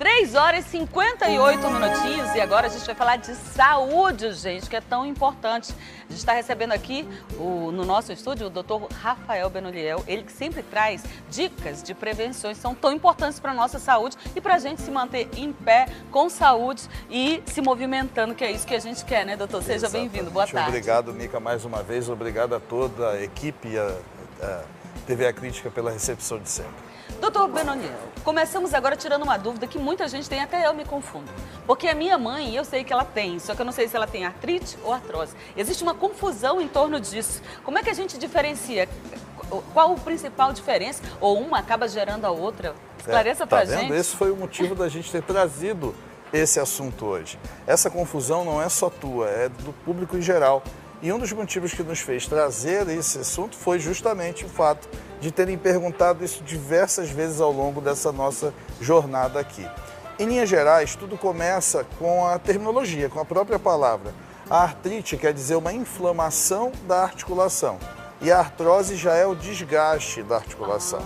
3 horas e 58 minutinhos e agora a gente vai falar de saúde, gente, que é tão importante. A gente está recebendo aqui no nosso estúdio o Dr. Rafael Benoliel, ele que sempre traz dicas de prevenções que são tão importantes para a nossa saúde e para a gente se manter em pé, com saúde e se movimentando, que é isso que a gente quer, né, doutor? Seja bem-vindo, boa tarde. Obrigado, Mica, mais uma vez. Obrigado a toda a equipe e a TV A Crítica pela recepção de sempre. Doutor Benoliel, começamos agora tirando uma dúvida que muita gente tem, até eu me confundo. Porque a minha mãe, eu sei que ela tem, só que eu não sei se ela tem artrite ou artrose. Existe uma confusão em torno disso. Como é que a gente diferencia? Qual a principal diferença? Ou uma acaba gerando a outra? Esclareça pra gente. Esse foi o motivo da gente ter trazido esse assunto hoje. Essa confusão não é só tua, é do público em geral. E um dos motivos que nos fez trazer esse assunto foi justamente o fato de terem perguntado isso diversas vezes ao longo dessa nossa jornada aqui. Em linhas gerais, tudo começa com a terminologia, com a própria palavra. A artrite quer dizer uma inflamação da articulação e a artrose já é o desgaste da articulação.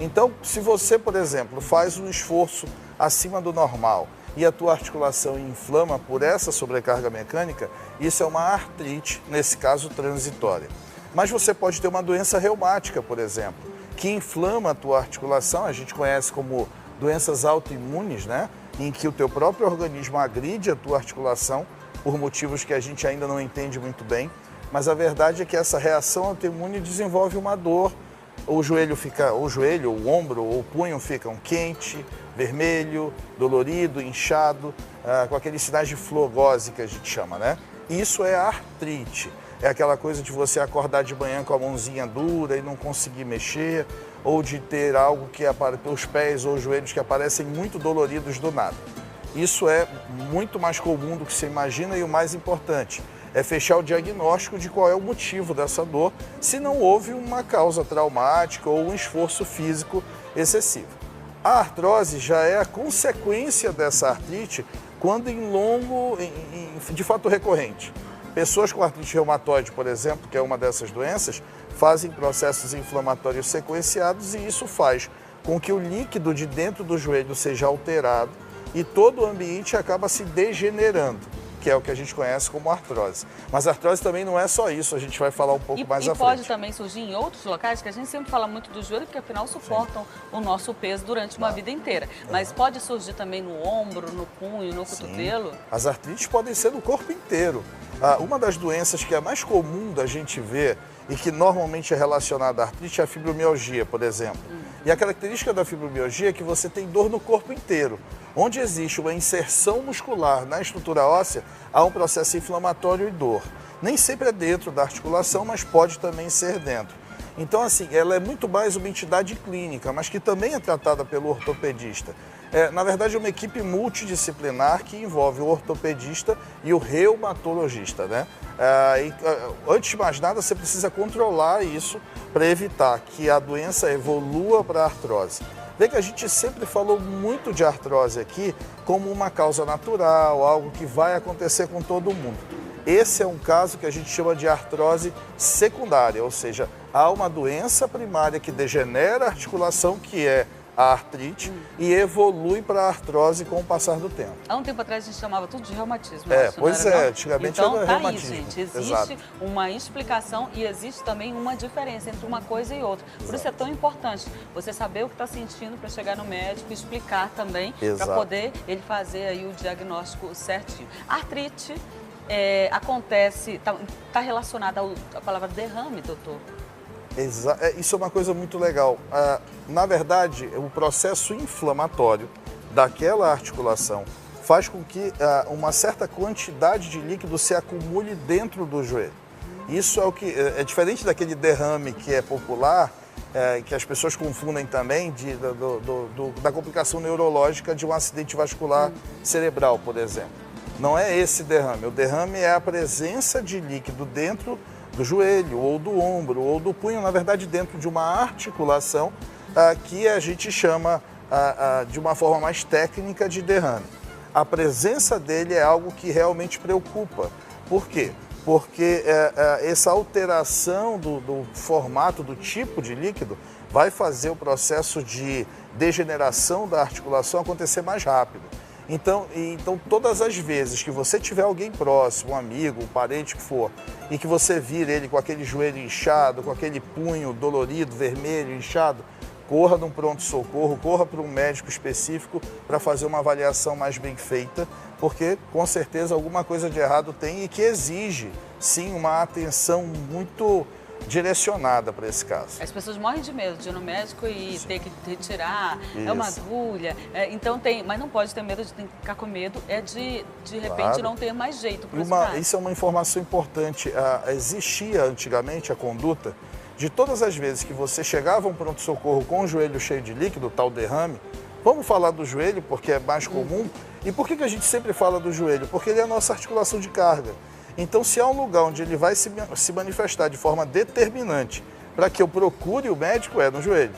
Então, se você, por exemplo, faz um esforço acima do normal e a tua articulação inflama por essa sobrecarga mecânica, isso é uma artrite, nesse caso transitória. Mas você pode ter uma doença reumática, por exemplo, que inflama a tua articulação, a gente conhece como doenças autoimunes, né? Em que o teu próprio organismo agride a tua articulação por motivos que a gente ainda não entende muito bem, mas a verdade é que essa reação autoimune desenvolve uma dor. O joelho, o ombro ou o punho ficam quente, vermelho, dolorido, inchado, com aqueles sinais de flogose que a gente chama, né? Isso é artrite. É aquela coisa de você acordar de manhã com a mãozinha dura e não conseguir mexer, ou de ter algo que aparece, os pés ou os joelhos que aparecem muito doloridos do nada. Isso é muito mais comum do que você imagina e o mais importante é fechar o diagnóstico de qual é o motivo dessa dor, se não houve uma causa traumática ou um esforço físico excessivo. A artrose já é a consequência dessa artrite quando de fato recorrente. Pessoas com artrite reumatoide, por exemplo, que é uma dessas doenças, fazem processos inflamatórios sequenciados e isso faz com que o líquido de dentro do joelho seja alterado e todo o ambiente acaba se degenerando, que é o que a gente conhece como artrose. Mas a artrose também não é só isso, a gente vai falar um pouco mais à frente. E pode também surgir em outros locais, que a gente sempre fala muito do joelho, porque afinal suportam o nosso peso durante uma vida inteira. Mas pode surgir também no ombro, no punho, no cotovelo? As artrites podem ser no corpo inteiro. Uma das doenças que é mais comum da gente ver e que normalmente é relacionada à artrite é a fibromialgia, por exemplo. E a característica da fibromialgia é que você tem dor no corpo inteiro. Onde existe uma inserção muscular na estrutura óssea, há um processo inflamatório e dor. Nem sempre é dentro da articulação, mas pode também ser dentro. Então, assim, ela é muito mais uma entidade clínica, mas que também é tratada pelo ortopedista. Na verdade, é uma equipe multidisciplinar que envolve o ortopedista e o reumatologista, né? Antes de mais nada, você precisa controlar isso para evitar que a doença evolua para a artrose. Vê que a gente sempre falou muito de artrose aqui como uma causa natural, algo que vai acontecer com todo mundo. Esse é um caso que a gente chama de artrose secundária, ou seja, há uma doença primária que degenera a articulação, que é a artrite, e evolui para a artrose com o passar do tempo. Há um tempo atrás a gente chamava tudo de reumatismo. Antigamente então, era reumatismo. Aí, gente, existe uma explicação e existe também uma diferença entre uma coisa e outra. Por isso é tão importante você saber o que está sentindo para chegar no médico e explicar também, para poder ele fazer aí o diagnóstico certinho. Artrite acontece, está relacionada à palavra derrame, doutor? Isso é uma coisa muito legal. Na verdade, o processo inflamatório daquela articulação faz com que uma certa quantidade de líquido se acumule dentro do joelho. Isso é o que é diferente daquele derrame que é popular, que as pessoas confundem também da complicação neurológica de um acidente vascular cerebral, por exemplo. Não é esse derrame. O derrame é a presença de líquido dentro do joelho, ou do ombro, ou do punho, na verdade dentro de uma articulação que a gente chama de uma forma mais técnica de derrame. A presença dele é algo que realmente preocupa. Por quê? porque essa alteração do formato, do tipo de líquido, vai fazer o processo de degeneração da articulação acontecer mais rápido. Então, todas as vezes que você tiver alguém próximo, um amigo, um parente que for, e que você vir ele com aquele joelho inchado, com aquele punho dolorido, vermelho, inchado, corra num pronto-socorro, corra para um médico específico para fazer uma avaliação mais bem feita, porque com certeza alguma coisa de errado tem e que exige, sim, uma atenção muito direcionada para esse caso. As pessoas morrem de medo de ir no médico e ter que retirar, é uma agulha, então mas não pode ter medo de ficar com medo, de repente não ter mais jeito para isso. Isso é uma informação importante. Existia antigamente a conduta de todas as vezes que você chegava a um pronto-socorro com o joelho cheio de líquido, tal derrame. Vamos falar do joelho porque é mais comum. E por que a gente sempre fala do joelho? Porque ele é a nossa articulação de carga. Então, se há um lugar onde ele vai se manifestar de forma determinante para que eu procure o médico, é no joelho.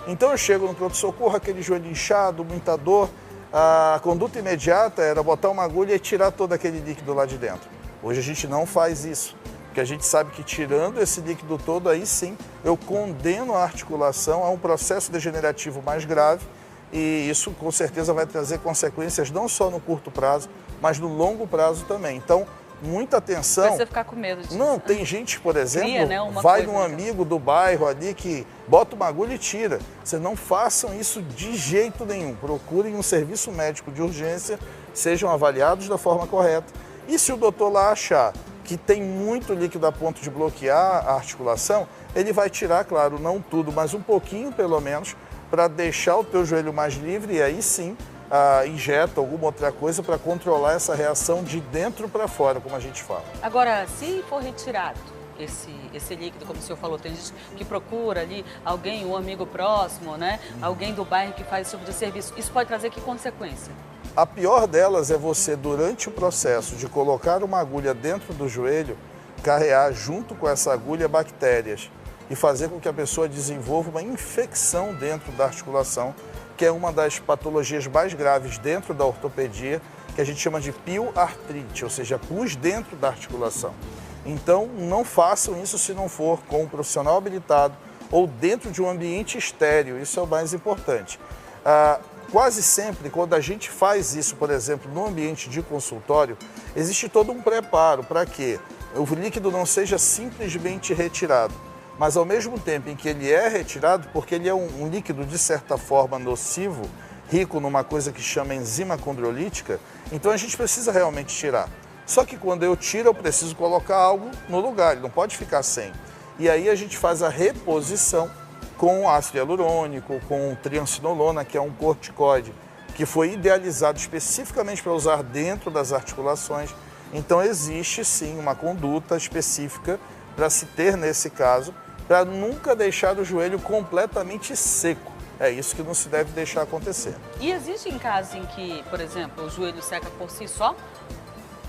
Então, eu chego no pronto-socorro, aquele joelho inchado, muita dor, a conduta imediata era botar uma agulha e tirar todo aquele líquido lá de dentro. Hoje a gente não faz isso, porque a gente sabe que tirando esse líquido todo, aí sim, eu condeno a articulação a um processo degenerativo mais grave e isso com certeza vai trazer consequências não só no curto prazo, mas no longo prazo também. Então, muita atenção. Não precisa ficar com medo disso. Não, tem gente, por exemplo, né, vai num amigo do bairro ali que bota uma agulha e tira. Vocês não façam isso de jeito nenhum. Procurem um serviço médico de urgência, sejam avaliados da forma correta. E se o doutor lá achar que tem muito líquido a ponto de bloquear a articulação, ele vai tirar, claro, não tudo, mas um pouquinho pelo menos, para deixar o teu joelho mais livre e aí sim injeta alguma outra coisa para controlar essa reação de dentro para fora, como a gente fala. Agora, se for retirado esse líquido, como o senhor falou, tem gente que procura ali alguém, um amigo próximo, né? Alguém do bairro que faz esse tipo de serviço. Isso pode trazer que consequência? A pior delas é você, durante o processo de colocar uma agulha dentro do joelho, carrear junto com essa agulha bactérias e fazer com que a pessoa desenvolva uma infecção dentro da articulação, que é uma das patologias mais graves dentro da ortopedia, que a gente chama de pioartrite, ou seja, pus dentro da articulação. Então, não façam isso se não for com um profissional habilitado ou dentro de um ambiente estéril, isso é o mais importante. Quase sempre, quando a gente faz isso, por exemplo, no ambiente de consultório, existe todo um preparo para que o líquido não seja simplesmente retirado, mas ao mesmo tempo em que ele é retirado, porque ele é um líquido de certa forma nocivo, rico numa coisa que chama enzima condrolítica, então a gente precisa realmente tirar. Só que quando eu tiro, eu preciso colocar algo no lugar, ele não pode ficar sem. E aí a gente faz a reposição com ácido hialurônico, com triancinolona, que é um corticoide, que foi idealizado especificamente para usar dentro das articulações. Então existe sim uma conduta específica para se ter nesse caso, para nunca deixar o joelho completamente seco. É isso que não se deve deixar acontecer. E existem casos em que, por exemplo, o joelho seca por si só?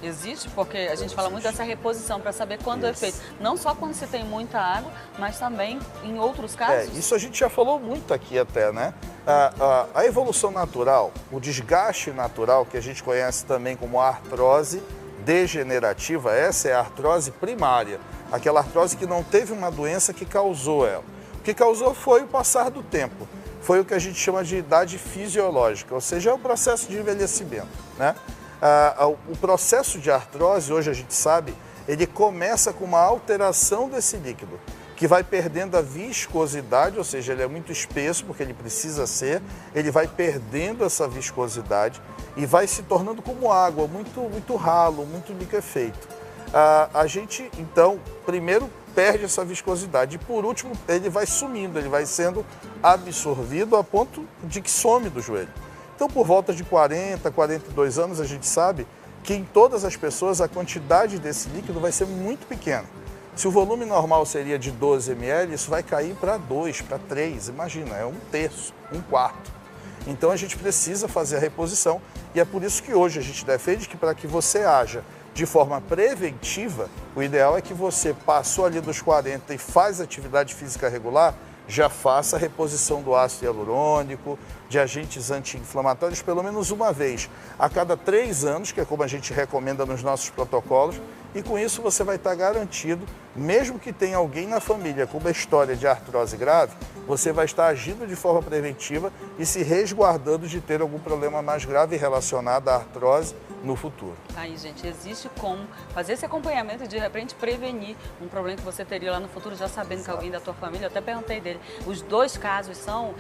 Existe, porque a gente fala muito dessa reposição para saber quando é feito. Não só quando se tem muita água, mas também em outros casos. Isso a gente já falou muito aqui até, né? A evolução natural, o desgaste natural, que a gente conhece também como artrose degenerativa, essa é a artrose primária, aquela artrose que não teve uma doença que causou ela. O que causou foi o passar do tempo, foi o que a gente chama de idade fisiológica, ou seja, é o processo de envelhecimento, né? O processo de artrose, hoje a gente sabe, ele começa com uma alteração desse líquido, que vai perdendo a viscosidade, ou seja, ele é muito espesso, porque ele precisa ser, ele vai perdendo essa viscosidade e vai se tornando como água, muito ralo, muito liquefeito. A gente, então, primeiro perde essa viscosidade e, por último, ele vai sumindo, ele vai sendo absorvido a ponto de que some do joelho. Então, por volta de 40, 42 anos, a gente sabe que em todas as pessoas a quantidade desse líquido vai ser muito pequena. Se o volume normal seria de 12 ml, isso vai cair para 2, para 3, imagina, é um terço, um quarto. Então, a gente precisa fazer a reposição e é por isso que hoje a gente defende que para que você haja de forma preventiva, o ideal é que você passou ali dos 40 e faz atividade física regular, já faça a reposição do ácido hialurônico, de agentes anti-inflamatórios, pelo menos uma vez a cada 3 anos, que é como a gente recomenda nos nossos protocolos, e com isso você vai estar garantido, mesmo que tenha alguém na família com uma história de artrose grave, você vai estar agindo de forma preventiva e se resguardando de ter algum problema mais grave relacionado à artrose no futuro. Aí, gente, existe como fazer esse acompanhamento e de repente prevenir um problema que você teria lá no futuro, já sabendo que alguém da tua família, eu até perguntei dele, os 2 casos são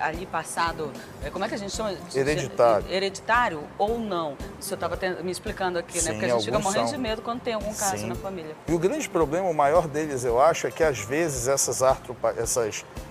ali passado, como é que a gente chama? Hereditário. Hereditário ou não? O senhor estava me explicando aqui, Sim, né? Porque a gente fica morrendo são. de medo quando tem algum caso Sim. na família. E o grande problema, o maior deles, eu acho, é que às vezes essas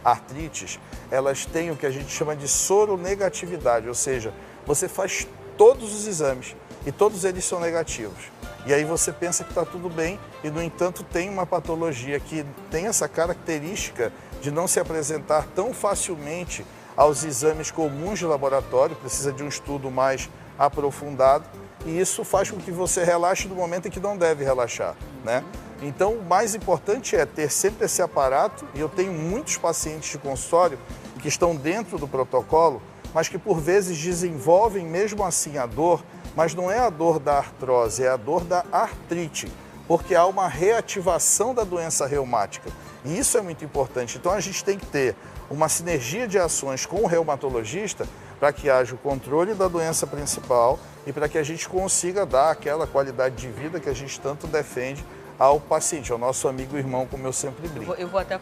artrites, elas têm o que a gente chama de soronegatividade, ou seja, você faz todos os exames e todos eles são negativos. E aí você pensa que está tudo bem e, no entanto, tem uma patologia que tem essa característica de não se apresentar tão facilmente aos exames comuns de laboratório, precisa de um estudo mais aprofundado e isso faz com que você relaxe no momento em que não deve relaxar, né? Então, o mais importante é ter sempre esse aparato, e eu tenho muitos pacientes de consultório que estão dentro do protocolo, mas que por vezes desenvolvem mesmo assim a dor, mas não é a dor da artrose, é a dor da artrite, porque há uma reativação da doença reumática. E isso é muito importante. Então a gente tem que ter uma sinergia de ações com o reumatologista para que haja o controle da doença principal e para que a gente consiga dar aquela qualidade de vida que a gente tanto defende ao paciente, ao nosso amigo e irmão, como eu sempre brinco. Eu vou até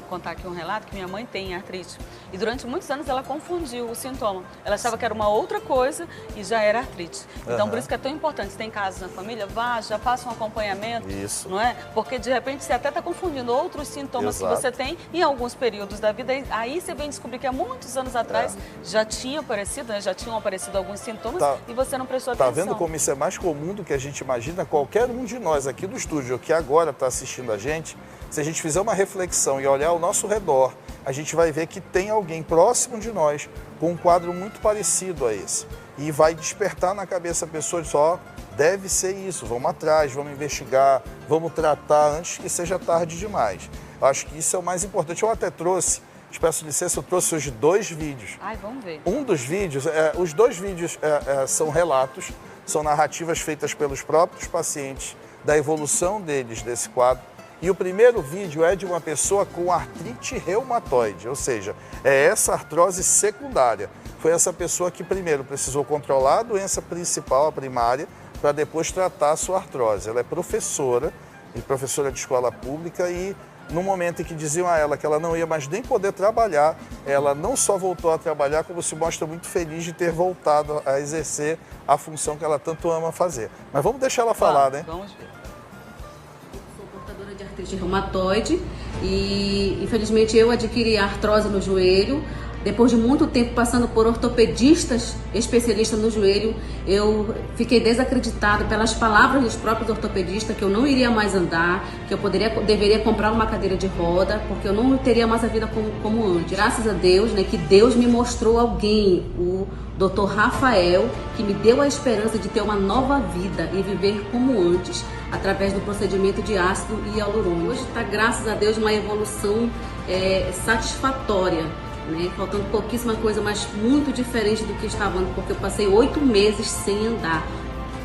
contar aqui um relato que minha mãe tem artrite. E durante muitos anos ela confundiu o sintoma. Ela achava que era uma outra coisa e já era artrite. Então, por isso que é tão importante, se tem casos na família, vá, já faça um acompanhamento. Isso. Não é? Porque, de repente, você até está confundindo outros sintomas Exato. que você tem em alguns períodos da vida. Aí você vem descobrir que há muitos anos atrás já tinha aparecido, né? Já tinham aparecido alguns sintomas e você não prestou atenção. Tá vendo como isso é mais comum do que a gente imagina? Qualquer um de nós aqui do estúdio que agora está assistindo a gente, se a gente fizer uma reflexão e olhar ao nosso redor, a gente vai ver que tem alguém próximo de nós com um quadro muito parecido a esse. E vai despertar na cabeça a pessoa de só, deve ser isso, vamos atrás, vamos investigar, vamos tratar antes que seja tarde demais. Eu acho que isso é o mais importante. Eu até trouxe, peço licença, eu trouxe hoje 2 vídeos. Ai, vamos ver. Um dos vídeos, os 2 vídeos são relatos, são narrativas feitas pelos próprios pacientes da evolução deles desse quadro. E o primeiro vídeo é de uma pessoa com artrite reumatoide, ou seja, é essa artrose secundária. Foi essa pessoa que primeiro precisou controlar a doença principal, a primária, para depois tratar a sua artrose. Ela é professora, e professora de escola pública, e no momento em que diziam a ela que ela não ia mais nem poder trabalhar, ela não só voltou a trabalhar, como se mostra muito feliz de ter voltado a exercer a função que ela tanto ama fazer. Mas vamos deixar ela falar, né? Vamos ver. Sou portadora de artrite reumatoide e, infelizmente, eu adquiri artrose no joelho. Depois de muito tempo passando por ortopedistas especialistas no joelho, eu fiquei desacreditada pelas palavras dos próprios ortopedistas que eu não iria mais andar, que eu deveria comprar uma cadeira de roda, porque eu não teria mais a vida como antes. Graças a Deus, né, que Deus me mostrou alguém, o Dr. Rafael, que me deu a esperança de ter uma nova vida e viver como antes, através do procedimento de ácido hialurônico. Hoje está, graças a Deus, uma evolução satisfatória. Né? Faltando pouquíssima coisa, mas muito diferente do que estava antes, porque eu passei 8 meses sem andar.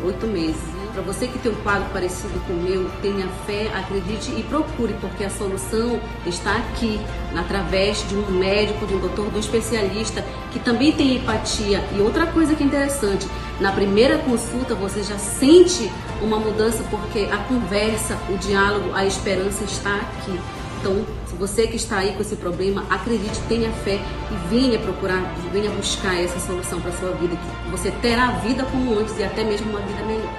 8 meses. Para você que tem um quadro parecido com o meu, tenha fé, acredite e procure, porque a solução está aqui, através de um médico, de um doutor, de um especialista, que também tem empatia. E outra coisa que é interessante, na primeira consulta você já sente uma mudança, porque a conversa, o diálogo, a esperança está aqui. Então, se você que está aí com esse problema, acredite, tenha fé e venha procurar, venha buscar essa solução para a sua vida, que você terá a vida como antes e até mesmo uma vida melhor.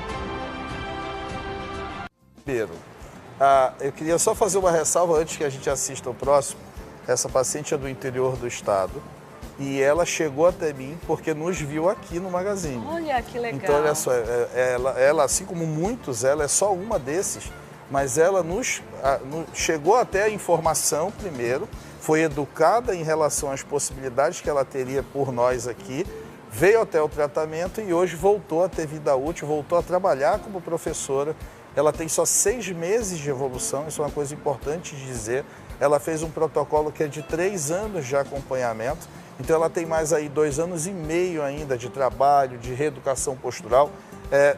Eu queria só fazer uma ressalva antes que a gente assista o próximo. Essa paciente é do interior do estado e ela chegou até mim porque nos viu aqui no Magazine. Olha, que legal. Então, olha só, ela, assim como muitos, ela é só uma desses, mas ela chegou até a informação primeiro, foi educada em relação às possibilidades que ela teria por nós aqui, veio até o tratamento e hoje voltou a ter vida útil, voltou a trabalhar como professora. Ela tem só 6 meses de evolução, isso é uma coisa importante de dizer. Ela fez um protocolo que é de 3 anos de acompanhamento, então ela tem mais aí 2 anos e meio ainda de trabalho, de reeducação postural.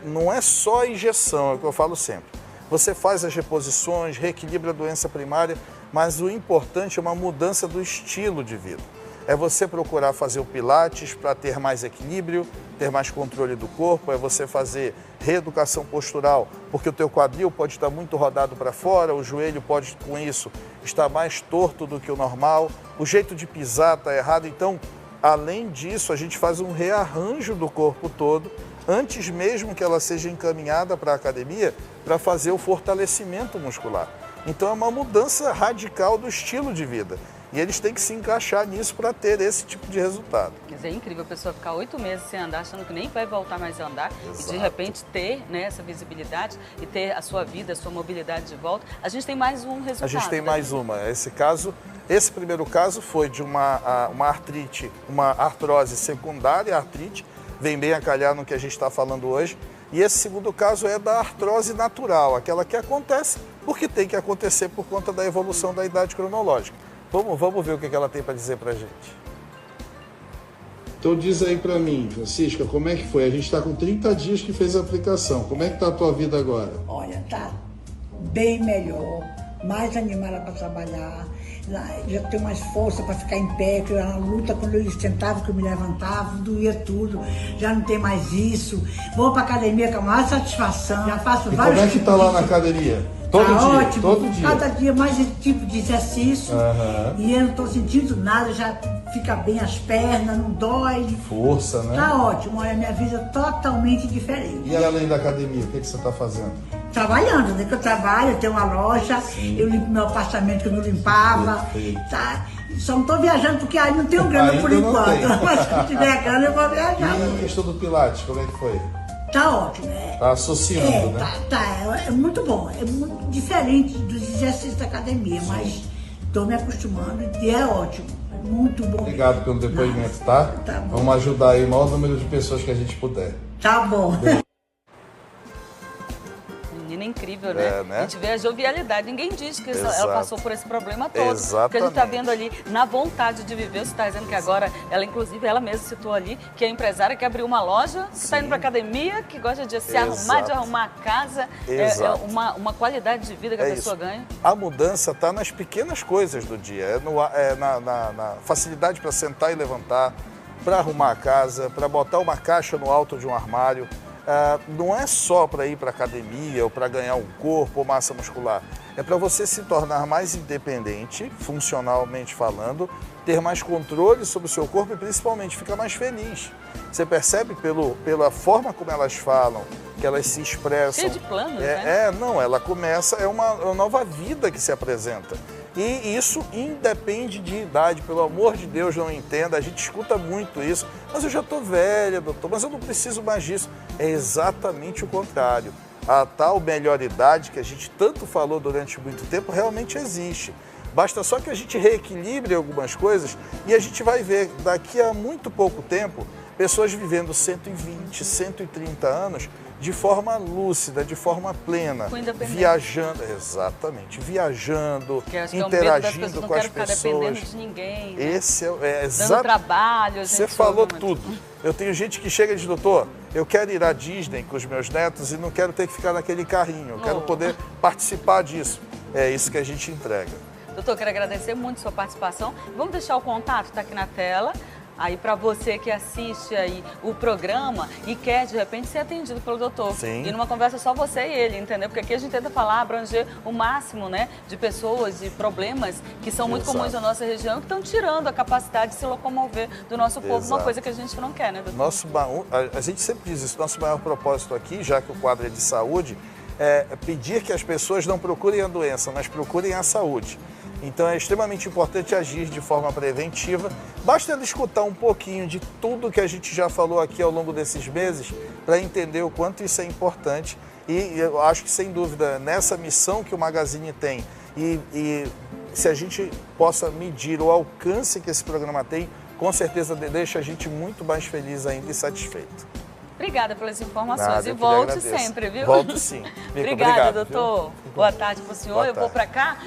Não é só injeção, é o que eu falo sempre. você faz as reposições, reequilibra a doença primária, mas o importante é uma mudança do estilo de vida. É você procurar fazer o Pilates para ter mais equilíbrio, ter mais controle do corpo, é você fazer reeducação postural, porque o teu quadril pode estar muito rodado para fora, o joelho pode, com isso, estar mais torto do que o normal, o jeito de pisar está errado. Então, além disso, a gente faz um rearranjo do corpo todo, antes mesmo que ela seja encaminhada para a academia, para fazer o fortalecimento muscular. Então, é uma mudança radical do estilo de vida. E eles têm que se encaixar nisso para ter esse tipo de resultado. Quer dizer, é incrível a pessoa ficar 8 meses sem andar, achando que nem vai voltar mais a andar. Exato. E de repente ter, né, essa visibilidade e ter a sua vida, a sua mobilidade de volta. A gente tem mais um resultado. A gente tem né? mais uma. Esse primeiro caso foi de uma artrite, uma artrose secundária, artrite, vem bem a calhar no que a gente está falando hoje. E esse segundo caso é da artrose natural, aquela que acontece porque tem que acontecer por conta da evolução da idade cronológica. Vamos ver o que ela tem para dizer para a gente. Então diz aí para mim, Francisca, como é que foi? A gente está com 30 dias que fez a aplicação. Como é que está a tua vida agora? Olha, tá bem melhor, mais animada para trabalhar, já tenho mais força para ficar em pé, que na luta, quando eu sentava, que eu me levantava, doía tudo, já não tem mais isso. Vou para academia com a maior satisfação, já faço E vários como é que está lá na academia? Todo dia? Ótimo, Todo dia? Cada dia mais esse tipo de exercício. E eu não estou sentindo nada, já fica bem as pernas, não dói. Força, né? Tá ótimo, olha, minha vida é totalmente diferente. E além da academia, o que você está fazendo? Trabalhando, né? Que eu trabalho, eu tenho uma loja, eu limpo meu apartamento que eu não limpava, tá? Só não estou viajando porque aí não tenho grana por enquanto. Mas se tiver grana eu vou viajar. E a questão do Pilates, como é que foi? Tá ótimo, né? Tá associando, né? É muito bom, é muito diferente dos exercícios da academia, mas estou me acostumando e é ótimo, é muito bom. Obrigado pelo depoimento, tá? Tá bom. Vamos ajudar aí o maior número de pessoas que a gente puder. Tá bom. Menina incrível, né? Né? A gente vê a jovialidade. Ninguém diz que Exato. ela passou por esse problema todo. Exatamente. Porque a gente está vendo ali na vontade de viver. Você está dizendo que agora, ela inclusive, ela mesma citou ali, que é empresária que abriu uma loja, que está indo para academia, que gosta de se arrumar, de arrumar a casa. É uma qualidade de vida que a pessoa ganha. A mudança está nas pequenas coisas do dia. Na facilidade para sentar e levantar, para arrumar a casa, para botar uma caixa no alto de um armário. Não é só para ir para academia ou para ganhar um corpo ou massa muscular. É para você se tornar mais independente, funcionalmente falando, ter mais controle sobre o seu corpo e principalmente ficar mais feliz. Você percebe pela forma como elas falam, que elas se expressam. Cheio de planos, né? Ela começa, é uma nova vida que se apresenta. E isso independe de idade, pelo amor de Deus, não entenda, a gente escuta muito isso, mas eu já estou velha, doutor, mas eu não preciso mais disso. É exatamente o contrário. A tal melhor idade que a gente tanto falou durante muito tempo realmente existe. Basta só que a gente reequilibre algumas coisas e a gente vai ver daqui a muito pouco tempo pessoas vivendo 120, 130 anos de forma lúcida, de forma plena, viajando, exatamente, viajando, interagindo com as pessoas. Não quero ficar dependendo de ninguém, né? Esse é exato. Dando trabalho, a gente Você falou tudo. Eu tenho gente que chega e diz, doutor, eu quero ir à Disney com os meus netos e não quero ter que ficar naquele carrinho, eu quero poder participar disso. É isso que a gente entrega. Doutor, quero agradecer muito a sua participação. Vamos deixar o contato, está aqui na tela. Aí para você que assiste aí o programa e quer de repente ser atendido pelo doutor. Sim. E numa conversa só você e ele, entendeu? Porque aqui a gente tenta falar, abranger o máximo, né, de pessoas e problemas que são muito comuns na nossa região, que estão tirando a capacidade de se locomover do nosso povo, uma coisa que a gente não quer, né, doutor? A gente sempre diz isso, nosso maior propósito aqui, já que o quadro é de saúde, é pedir que as pessoas não procurem a doença, mas procurem a saúde. Então é extremamente importante agir de forma preventiva. Basta ele escutar um pouquinho de tudo que a gente já falou aqui ao longo desses meses para entender o quanto isso é importante. E eu acho que, sem dúvida, nessa missão que o Magazine tem e se a gente possa medir o alcance que esse programa tem, com certeza deixa a gente muito mais feliz ainda e satisfeito. Obrigada pelas informações. E volte sempre, viu? Volto sim. Obrigada, doutor. Boa tarde para o senhor. Eu vou para cá.